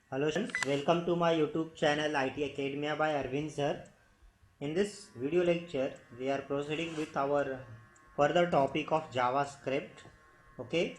Hello friends, welcome to my YouTube channel IT Academia by Arvind sir. In this video lecture, we are proceeding with our further topic of JavaScript. Okay,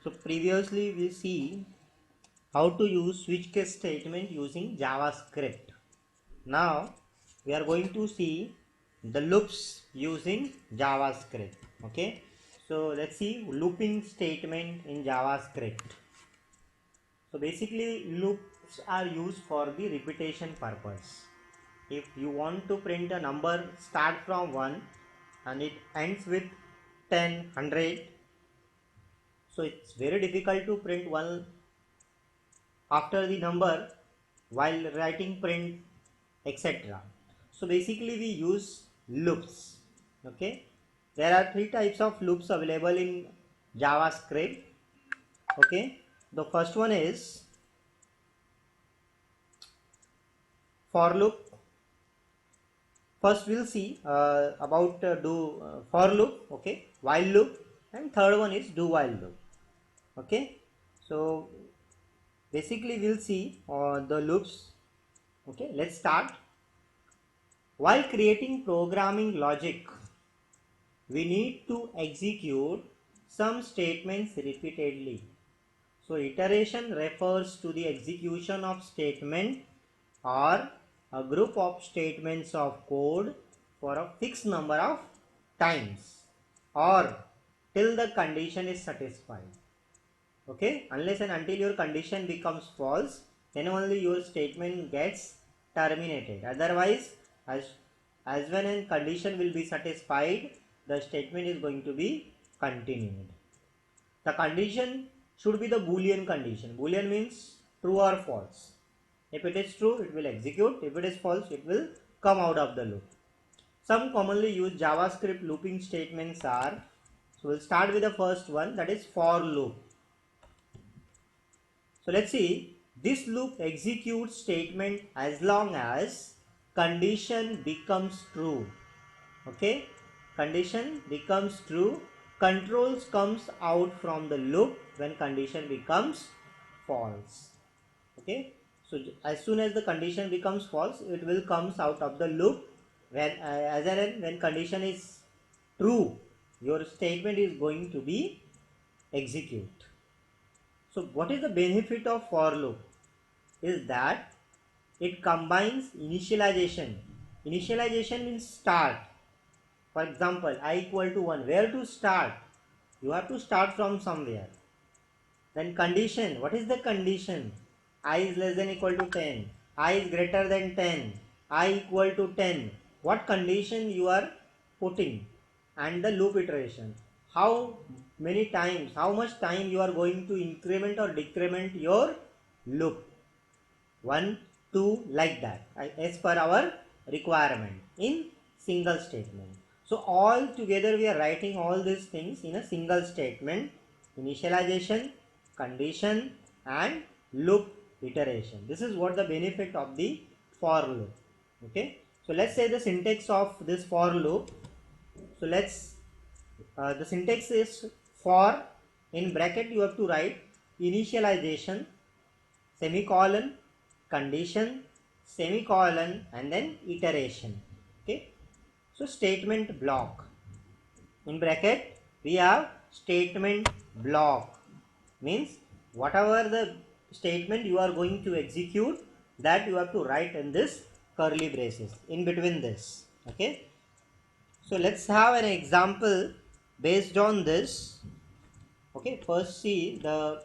so previously we see how to use switch case statement using JavaScript. Now we are going to see the loops using JavaScript. Okay, so let's see looping statement in JavaScript. So basically loops are used for the repetition purpose. If you want to print a number start from 1 and it ends with 10, 100, so it's very difficult to print one after the number while writing print etc. So basically we use loops. Okay, there are three types of loops available in JavaScript. Okay, the first one is for loop. First we'll see about do for loop, okay, while loop, and third one is do while loop. Okay, so basically we'll see the loops. Okay, let's start. While creating programming logic, we need to execute some statements repeatedly. So iteration refers to the execution of statement or a group of statements of code for a fixed number of times or till the condition is satisfied. Okay, unless and until your condition becomes false, then only your statement gets terminated. Otherwise, as when a condition will be satisfied, the statement is going to be continued. The condition should be the Boolean condition. Boolean means true or false. If it is true, it will execute. If it is false, it will come out of the loop. Some commonly used JavaScript looping statements are, so we'll start with the first one, that is for loop. So let's see, this loop executes statement as long as condition becomes true. Okay, condition becomes true. Controls comes out from the loop when condition becomes false. Okay, so as soon as the condition becomes false, it will comes out of the loop. When condition is true, your statement is going to be execute. So what is the benefit of for loop? Is that it combines initialization. Initialization means start. For example, I equal to 1. Where to start? You have to start from somewhere. Then condition. What is the condition? I is less than equal to 10. I is greater than 10. I equal to 10. What condition you are putting? And the loop iteration. How many times, how much time you are going to increment or decrement your loop? 1, 2, like that, as per our requirement in single statement. So all together we are writing all these things in a single statement: initialization, condition, and loop iteration. This is what the benefit of the for loop. Okay, so let's say the syntax of this for loop. So let's the syntax is for, in bracket you have to write initialization, semicolon, condition, semicolon, and then iteration. Okay, so statement block, in bracket we have statement block, means whatever the statement you are going to execute, that you have to write in this curly braces in between this. Okay, so let's have an example based on this. Okay, first see the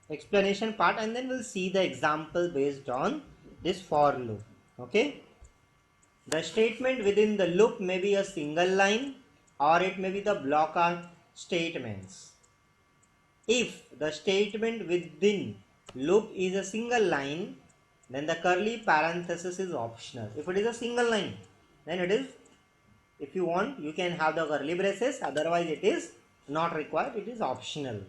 explanation part and then we'll see the example based on this for loop. Okay, the statement within the loop may be a single line or it may be the block of statements. If the statement within loop is a single line, then the curly parenthesis is optional. If it is a single line, then it is, if you want you can have the curly braces, otherwise it is not required, it is optional.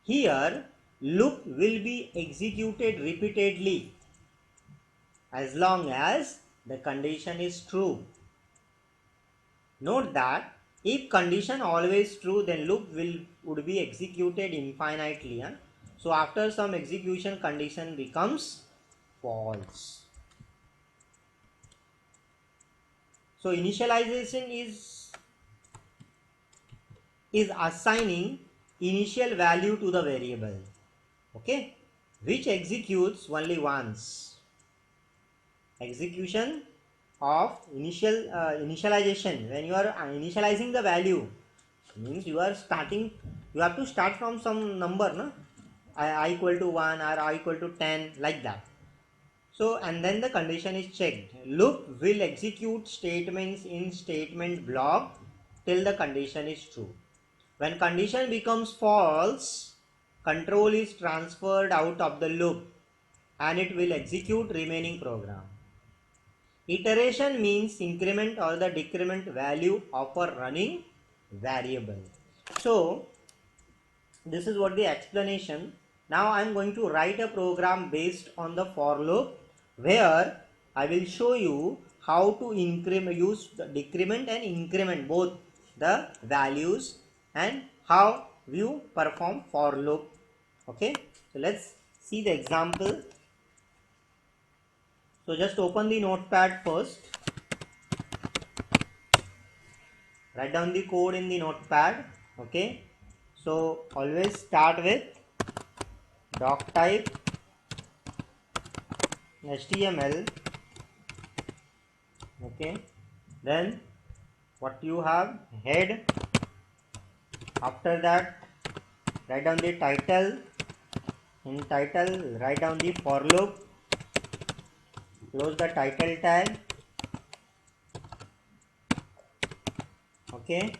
Here loop will be executed repeatedly as long as the condition is true. Note that if condition always true, then loop would be executed infinitely. So after some execution, condition becomes false. So initialization is assigning initial value to the variable, okay, which executes only once. Execution of initialization, when you are initializing the value, means you are starting, you have to start from some number, no? I equal to 1 or I equal to 10, like that. So and then the condition is checked. Loop will execute statements in statement block till the condition is true. When condition becomes false, control is transferred out of the loop and it will execute remaining program. Iteration means increment or the decrement value of a running variable. So this is what the explanation. Now I am going to write a program based on the for loop, where I will show you how to use the decrement and increment both the values and how you perform for loop. Okay, so let's see the example. So just open the notepad first, write down the code in the notepad. Okay, so always start with doc type HTML. Okay, then what you have, head, after that write down the title, in title write down the for loop, close the title tag. Okay,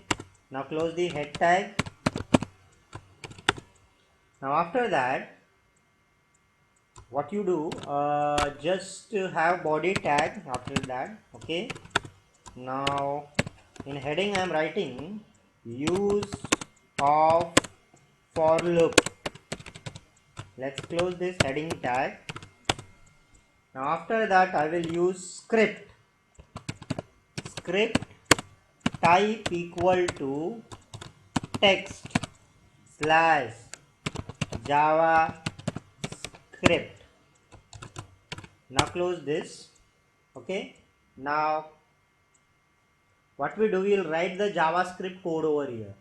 now close the head tag. Now after that what you do, just have body tag after that. Okay, now in heading I am writing use of for loop. Let's close this heading tag. Now after that I will use script type equal to text slash JavaScript. Now close this. Okay, now what we do, we will write the JavaScript code over here.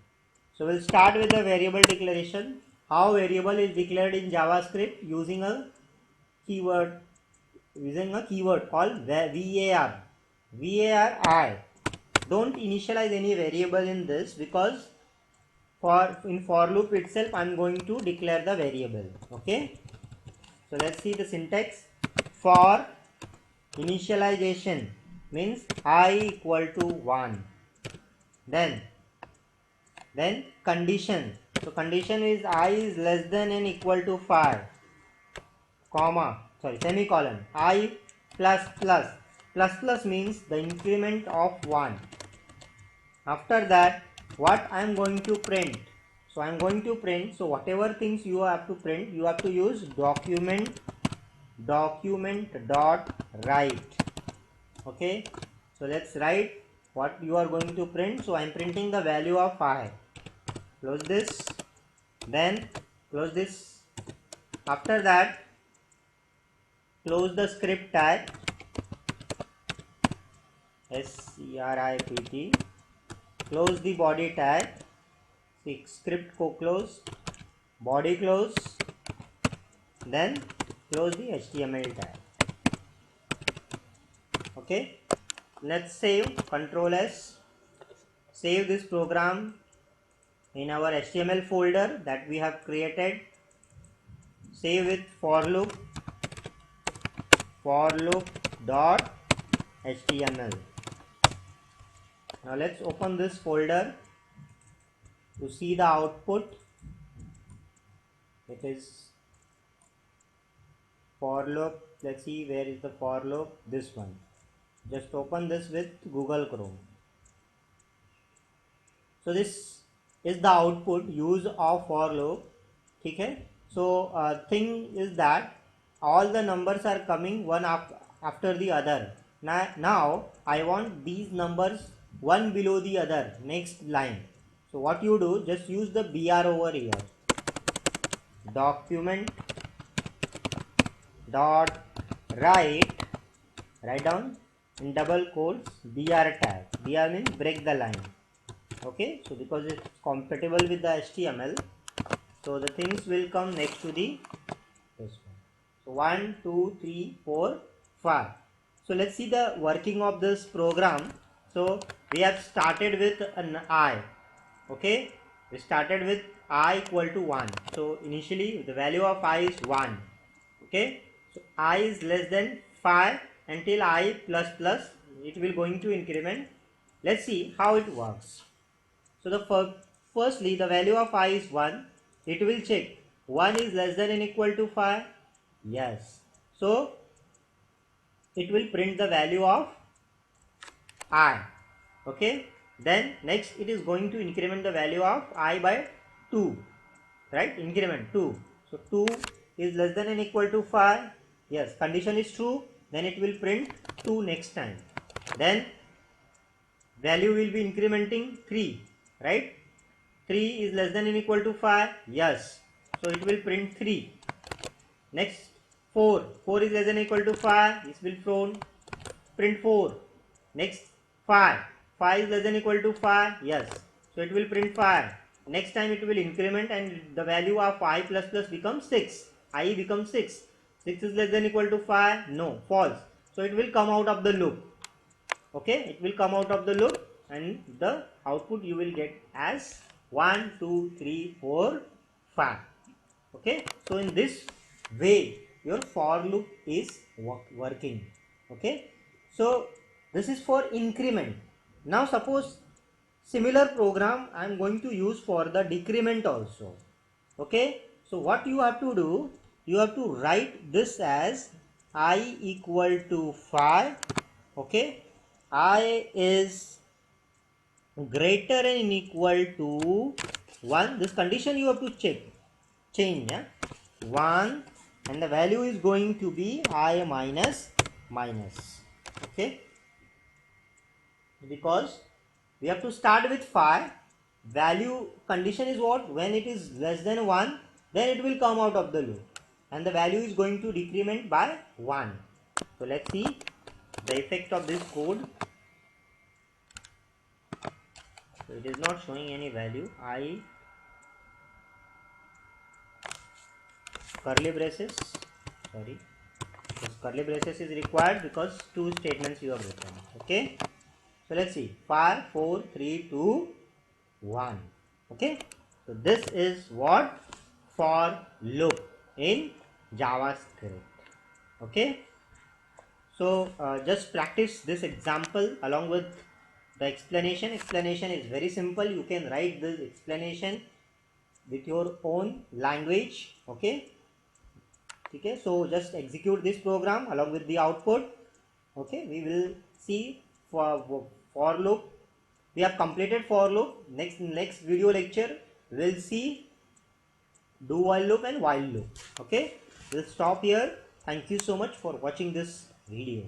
So we'll start with the variable declaration. How variable is declared in JavaScript? Using a keyword called var. I. Don't initialize any variable in this, because in for loop itself I am going to declare the variable. Okay, so let's see the syntax. For initialization means I equal to 1. Then condition. So condition is I is less than and equal to 5, semicolon, I plus means the increment of 1. After that what I am going to print, so I am going to print, so whatever things you have to print, you have to use document dot write. Okay, so let's write what you are going to print. So I am printing the value of 5. Close this, then close this. After that close the script tag, script, close the body tag, script close, body close, then close the HTML tag. Okay, let's save, Control S, save this program in our HTML folder that we have created. Save with for loop dot HTML. Now let's open this folder to see the output. It is for loop. Let's see where is the for loop. This one. Just open this with Google Chrome. So this is the output, use of for loop. Okay. So thing is that all the numbers are coming one after the other. Now I want these numbers one below the other, next line. So what you do, just use the BR over here. document dot write down in double quotes br tag. Br means break the line. Okay, so because it's compatible with the HTML, so the things will come next to the this one. So 1 2 3 4 5. So let's see the working of this program. So we have started with an I. Okay, we started with I equal to 1. So initially the value of I is 1. Okay, so I is less than 5 until I plus plus, it will going to increment. Let's see how it works. So the firstly the value of I is 1. It will check 1 is less than or equal to 5. Yes. So it will print the value of I. Okay. Then next it is going to increment the value of I by 2. Right? Increment 2. So 2 is less than or equal to 5. Yes. Condition is true. Then it will print 2 next time. Then value will be incrementing 3. Right? 3 is less than or equal to 5. Yes. So it will print 3. Next 4. 4 is less than or equal to 5. This will print 4. Next 5. 5 is less than or equal to 5. Yes. So it will print 5. Next time it will increment and the value of I plus plus becomes 6. I becomes 6. 6 is less than or equal to 5. No. False. So it will come out of the loop. Okay. It will come out of the loop and the output you will get as 1, 2, 3, 4, 5. Okay. So in this way your for loop is working. Okay. So this is for increment. Now suppose similar program I am going to use for the decrement also. Okay. So what you have to do, you have to write this as I equal to 5. Okay. I is greater than equal to 1. This condition you have to change. Yeah? 1 and the value is going to be I minus. Okay. Because we have to start with 5. Value condition is what? When it is less than 1, then it will come out of the loop. And the value is going to decrement by 1. So let's see the effect of this code. So it is not showing any value. I curly braces. Sorry. This curly braces is required because 2 statements you have written. Okay. So let's see. 5, 4, 3, 2, 1. Okay. So this is what? For loop in JavaScript. Okay. So just practice this example along with the explanation. Explanation is very simple. You can write this explanation with your own language. Okay. Okay. So just execute this program along with the output. Okay. We will see for loop. We have completed for loop. Next video lecture we'll see do while loop and while loop. Okay. We'll stop here. Thank you so much for watching this video.